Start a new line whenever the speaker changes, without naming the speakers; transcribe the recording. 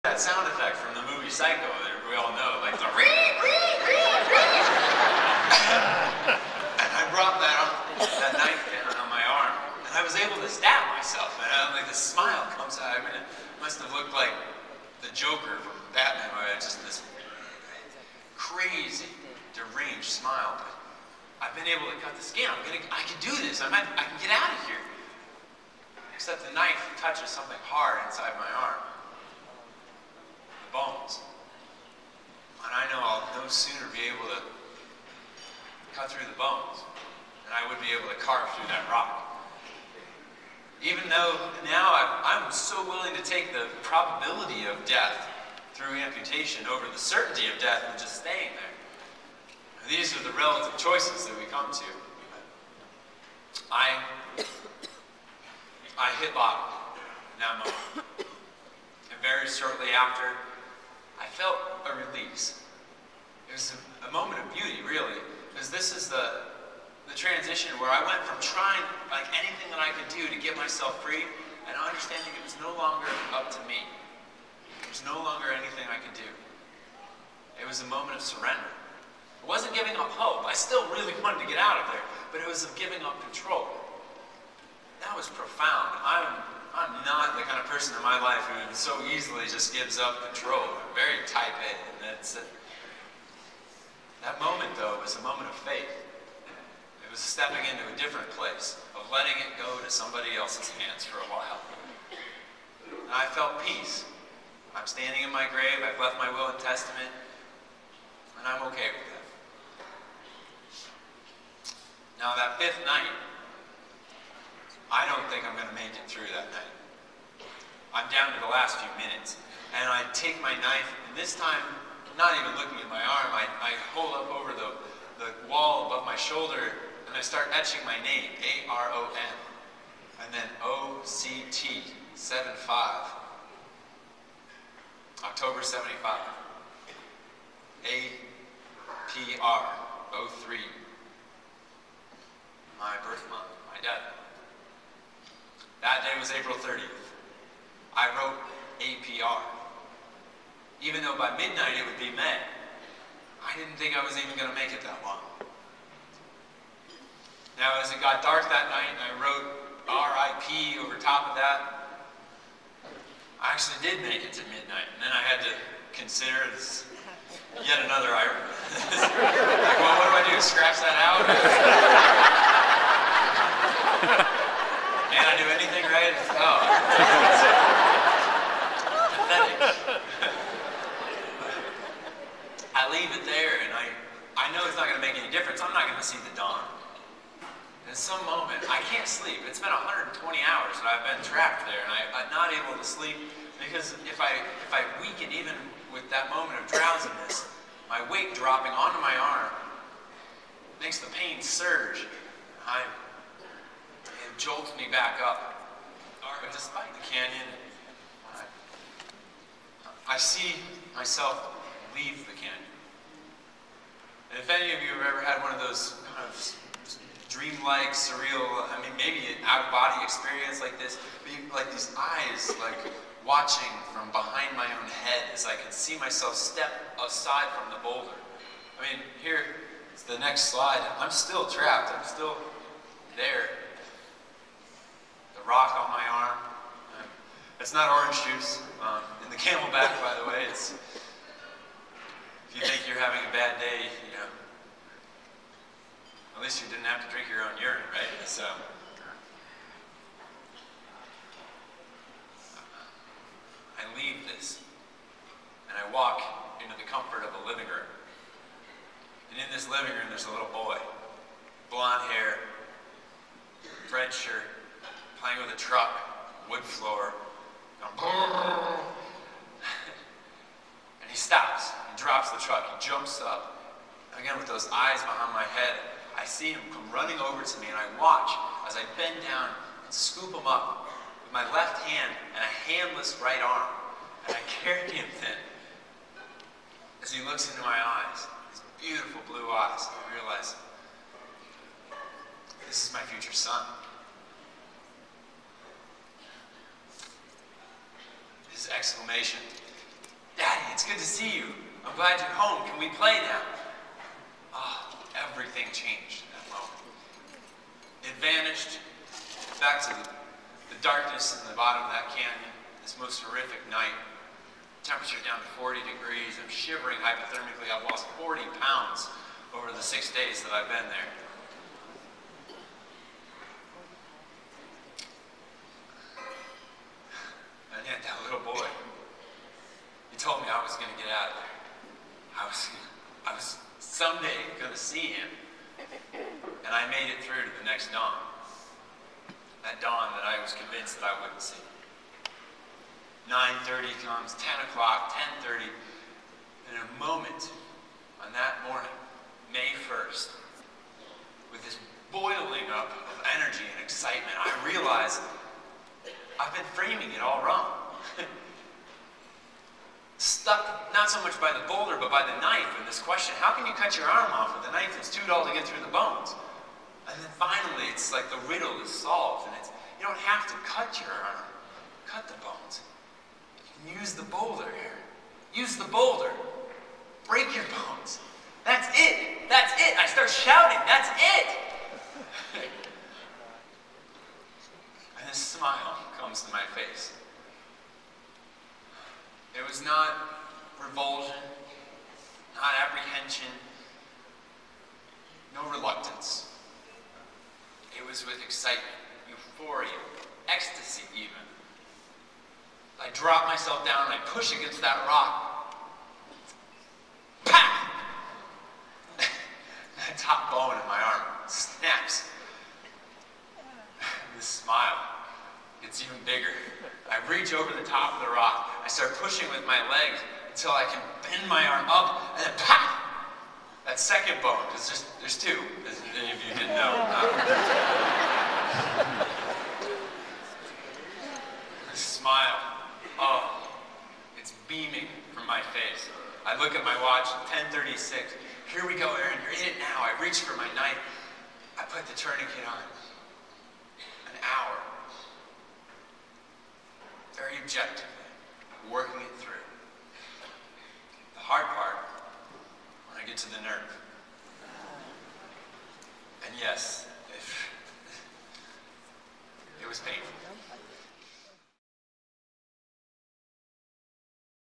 That sound effect from the movie Psycho that we all know, like the and I brought that knife down on my arm, and I was able to stab myself, and like this smile comes out. I mean, it must have looked like the Joker from Batman, where I had just this crazy, deranged smile. But I've been able to cut the skin. I can do this. I can get out of here. Except the knife touches something hard inside my arm. The bones. And I know I'll no sooner be able to cut through the bones than I would be able to carve through that rock. Even though now I'm so willing to take the probability of death through amputation over the certainty of death and just staying there. These are the relative choices that we come to. I hit bottom in that moment. And very shortly after, I felt a release. It was a moment of beauty, really, because this is the transition where I went from trying like anything that I could do to get myself free and understanding it was no longer up to me. There was no longer anything I could do. It was a moment of surrender. It wasn't giving up hope. I still really wanted to get out of there, but it was of giving up control. That was profound. I'm not the kind of person in my life who so easily just gives up control. I'm very type A, and that's it. That moment, though, was a moment of faith. It was stepping into a different place, of letting it go to somebody else's hands for a while. And I felt peace. I'm standing in my grave. I've left my will and testament, and I'm okay with that. Now, that fifth night, I don't think I'm going to make it through that night. I'm down to the last few minutes, and I take my knife, and this time, not even looking at my arm, I hold up over the wall above my shoulder, and I start etching my name, A-R-O-N, and then O-C-T, 7-5, October 75, A-P-R, 03, my birth month, my death. That day was April 30th. I wrote APR. Even though by midnight it would be May, I didn't think I was even going to make it that long. Now, as it got dark that night and I wrote RIP over top of that, I actually did make it to midnight. And then I had to consider this yet another irony. Like, well, what do I do? Scratch that out? Can't I do anything right? Oh. Pathetic. I leave it there, and I know it's not going to make any difference. I'm not going to see the dawn. In some moment, I can't sleep. It's been 120 hours that I've been trapped there, and I'm not able to sleep because if I weaken even with that moment of drowsiness, my weight dropping onto my arm makes the pain surge. It jolts me back up. But despite the canyon, I see myself leave the canyon. And if any of you have ever had one of those kind of dreamlike, surreal, I mean, maybe an out-of-body experience like this, but you, like these eyes, like watching from behind my own head as I can see myself step aside from the boulder. I mean, here, it's the next slide. I'm still trapped. I'm still there. The rock on my arm. It's not orange juice. In the Camelback, by the way, it's, if you think you're having a bad day, you know, at least you didn't have to drink your own urine, right? So, I leave this, and I walk into the comfort of a living room. And in this living room, there's a little boy, blonde hair, red shirt, playing with a truck, wood floor, and he stops, he drops the truck, he jumps up. Again, with those eyes behind my head, I see him come running over to me, and I watch as I bend down and scoop him up with my left hand and a handless right arm, and I carry him then. As he looks into my eyes, his beautiful blue eyes, I realize, this is my future son. His exclamation it's good to see you. I'm glad you're home. Can we play now? Oh, everything changed in that moment. It vanished back to the darkness in the bottom of that canyon, this most horrific night. Temperature down to 40 degrees. I'm shivering hypothermically. I've lost 40 pounds over the 6 days that I've been there. And yet that little boy, he told me I was going to get out of there. I was someday going to see him. And I made it through to the next dawn. That dawn that I was convinced that I wouldn't see. 9:30 comes, 10 o'clock, 10:30. In a moment, on that morning, May 1st, with this boiling up of energy and excitement, I realized I've been framing it all wrong. Stuck not so much by the boulder, but by the knife in this question, how can you cut your arm off with a knife that's too dull to get through the bones? And then finally, it's like the riddle is solved, and it's, you don't have to cut your arm, cut the bones. You can use the boulder here. Use the boulder. Break your bones. That's it. That's it. I start shouting, that's it. And this smile comes to my face. It was not revulsion, not apprehension, no reluctance. It was with excitement, euphoria, ecstasy even. I drop myself down and I push against that rock. Pah! That top bone in my arm snaps. This smile gets even bigger. I reach over the top of the rock. I start pushing with my legs until I can bend my arm up, and then pah! That second bone, because there's two, as any of you didn't know. This smile, oh, it's beaming from my face. I look at my watch, 10:36. Here we go, Aaron, you're in it now. I reach for my knife. I put the tourniquet on. An hour. Very objectively, working it through. The hard part